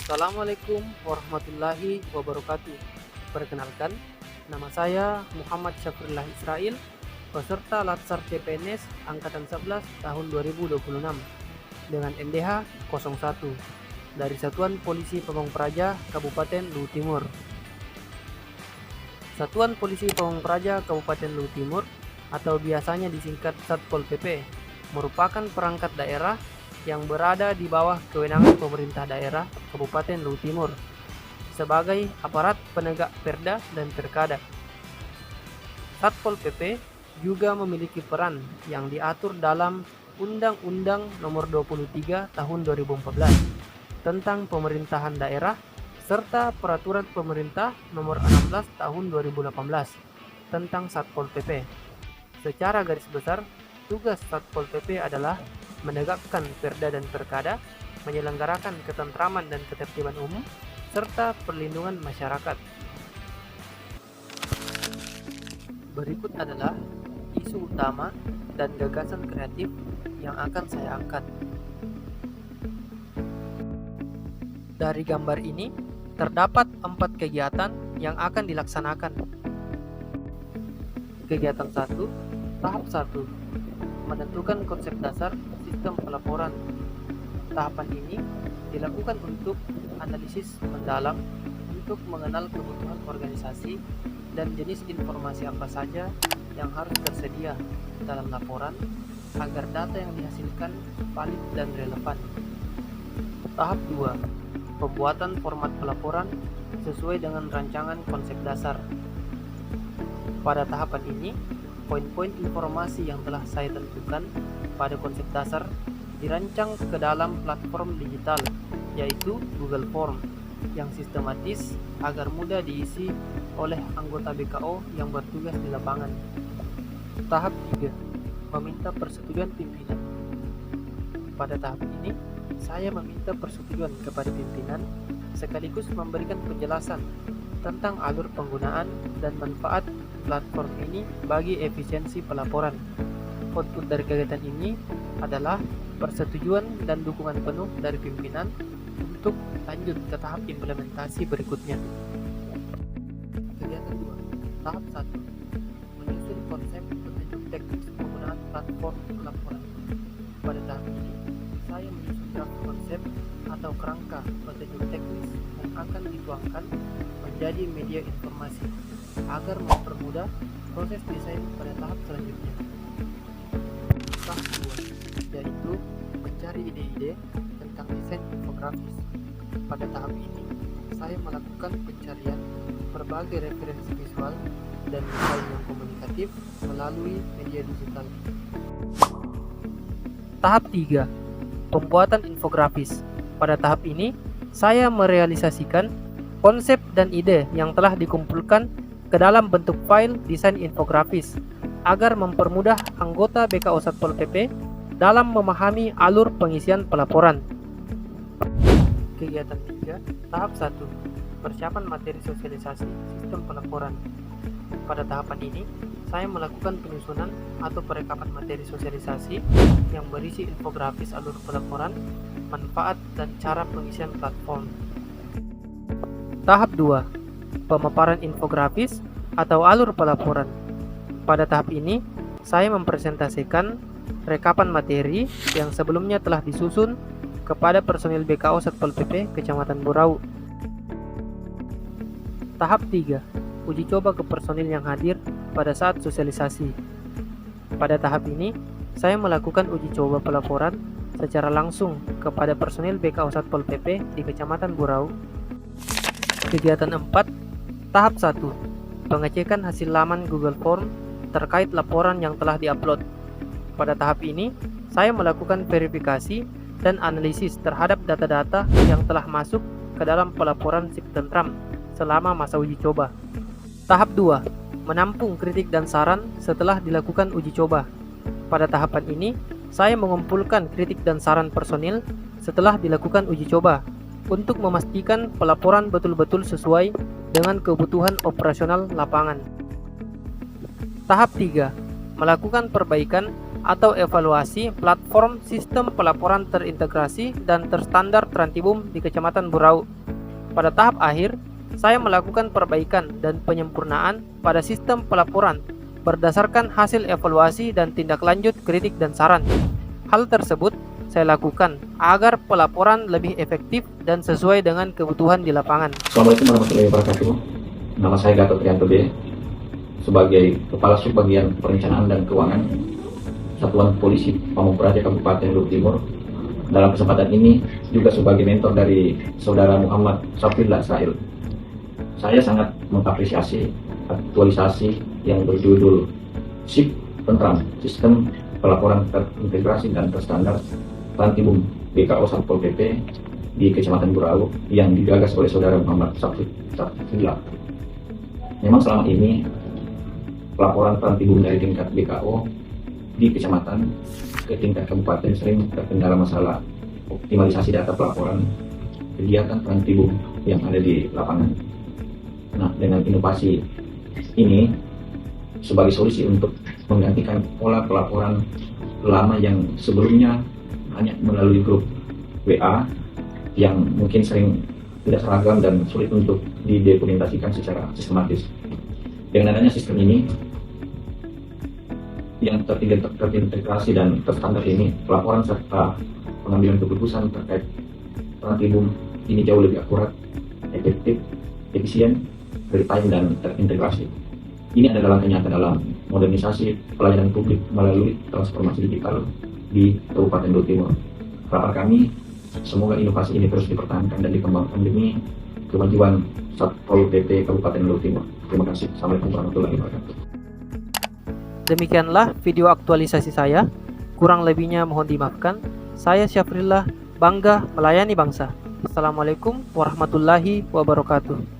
Assalamualaikum warahmatullahi wabarakatuh. Perkenalkan, nama saya Muhammad Syafrullah Israel, peserta Latsar CPNS Angkatan 11 tahun 2026 dengan NDH 01 dari Satuan Polisi Pamong Praja Kabupaten Luwu Timur. Satuan Polisi Pamong Praja Kabupaten Luwu Timur atau biasanya disingkat Satpol PP merupakan perangkat daerah yang berada di bawah kewenangan pemerintah daerah Kabupaten Luwu Timur sebagai aparat penegak perda dan perkada. Satpol PP juga memiliki peran yang diatur dalam Undang-Undang Nomor 23 Tahun 2014 tentang pemerintahan daerah serta Peraturan Pemerintah Nomor 16 Tahun 2018 tentang Satpol PP. Secara garis besar, tugas Satpol PP adalah menegakkan perda dan perkada, menyelenggarakan ketentraman dan ketertiban umum, serta perlindungan masyarakat. Berikut adalah isu utama dan gagasan kreatif yang akan saya angkat. Dari gambar ini, terdapat 4 kegiatan yang akan dilaksanakan. Kegiatan 1, tahap 1, menentukan konsep dasar sistem pelaporan. Tahapan ini dilakukan untuk analisis mendalam untuk mengenal kebutuhan organisasi dan jenis informasi apa saja yang harus tersedia dalam laporan agar data yang dihasilkan valid dan relevan. Tahap 2, pembuatan format pelaporan sesuai dengan rancangan konsep dasar. Pada tahapan ini, poin-poin informasi yang telah saya tentukan pada konsep dasar dirancang ke dalam platform digital, yaitu Google Form, yang sistematis agar mudah diisi oleh anggota BKO yang bertugas di lapangan. Tahap 3, meminta persetujuan pimpinan. Pada tahap ini, saya meminta persetujuan kepada pimpinan sekaligus memberikan penjelasan tentang alur penggunaan dan manfaat platform ini bagi efisiensi pelaporan. Output dari kegiatan ini adalah persetujuan dan dukungan penuh dari pimpinan untuk lanjut ke tahap implementasi berikutnya. Kegiatan 2, tahap 1, menyusun konsep petunjuk teknis penggunaan platform pelaporan. Pada tahap ini, saya menyusun draft konsep atau kerangka petunjuk teknis yang akan dituangkan menjadi media informasi agar mempermudah proses desain pada tahap selanjutnya. Tahap 2, yaitu mencari ide-ide tentang desain infografis. Pada tahap ini, saya melakukan pencarian berbagai referensi visual dan desain yang komunikatif melalui media digital. Tahap 3, pembuatan infografis. Pada tahap ini, saya merealisasikan konsep dan ide yang telah dikumpulkan ke dalam bentuk file desain infografis agar mempermudah anggota BKO Satpol PP dalam memahami alur pengisian pelaporan. Kegiatan 3, tahap 1, persiapan materi sosialisasi sistem pelaporan. Pada tahapan ini, saya melakukan penyusunan atau perekapan materi sosialisasi yang berisi infografis alur pelaporan, manfaat, dan cara pengisian platform. Tahap 2, pemaparan infografis atau alur pelaporan. Pada tahap ini, saya mempresentasikan rekapan materi yang sebelumnya telah disusun kepada personil BKO Satpol PP Kecamatan Burau. Tahap 3, uji coba ke personil yang hadir pada saat sosialisasi. Pada tahap ini, saya melakukan uji coba pelaporan secara langsung kepada personil BKO Satpol PP di Kecamatan Burau. Kegiatan 4, tahap 1, pengecekan hasil laman Google Form terkait laporan yang telah diupload. Pada tahap ini, saya melakukan verifikasi dan analisis terhadap data-data yang telah masuk ke dalam pelaporan Siptentram selama masa uji coba. Tahap 2, menampung kritik dan saran setelah dilakukan uji coba. Pada tahapan ini, saya mengumpulkan kritik dan saran personil setelah dilakukan uji coba untuk memastikan pelaporan betul-betul sesuai dengan kebutuhan operasional lapangan. Tahap 3, melakukan perbaikan atau evaluasi platform sistem pelaporan terintegrasi dan terstandar Trantibum di Kecamatan Burau. Pada tahap akhir, saya melakukan perbaikan dan penyempurnaan pada sistem pelaporan berdasarkan hasil evaluasi dan tindak lanjut kritik dan saran. Hal tersebut saya lakukan agar pelaporan lebih efektif dan sesuai dengan kebutuhan di lapangan. Assalamualaikum warahmatullahi wabarakatuh. Nama saya Gatot Trianto B. Sebagai Kepala Subbagian Perencanaan dan Keuangan Satuan Polisi Pamung Praja Kabupaten Luhut Timur. Dalam kesempatan ini juga sebagai mentor dari Saudara Muhammad Safrillah Sahil. Saya sangat mengapresiasi aktualisasi yang berjudul SIP Tentram Sistem Pelaporan Terintegrasi dan Terstandar Trantibum BKO Satpol PP di Kecamatan Burau yang digagas oleh Saudara Muhammad Safrillah. Memang selama ini pelaporan Trantibum dari tingkat BKO di kecamatan ke tingkat kabupaten sering terkendala masalah optimalisasi data pelaporan kegiatan Trantibum yang ada di lapangan. Nah, dengan inovasi ini sebagai solusi untuk menggantikan pola pelaporan lama yang sebelumnya hanya melalui grup WA yang mungkin sering tidak seragam dan sulit untuk didokumentasikan secara sistematis. Dengan adanya sistem ini yang terintegrasi dan terstandar ini, pelaporan serta pengambilan keputusan terkait Trantibum ini jauh lebih akurat, efektif, efisien, real time, dan terintegrasi. Ini adalah langkah nyata dalam modernisasi pelayanan publik melalui transformasi digital di Kabupaten Luhut Timur. Harapan kami, semoga inovasi ini terus dipertahankan dan dikembangkan demi kemajuan Satpol PP Kabupaten Luhut Timur. Terima kasih. Assalamualaikum warahmatullahi wabarakatuh. Demikianlah video aktualisasi saya. Kurang lebihnya mohon dimaafkan. Saya Syafrillah, bangga melayani bangsa. Assalamualaikum warahmatullahi wabarakatuh.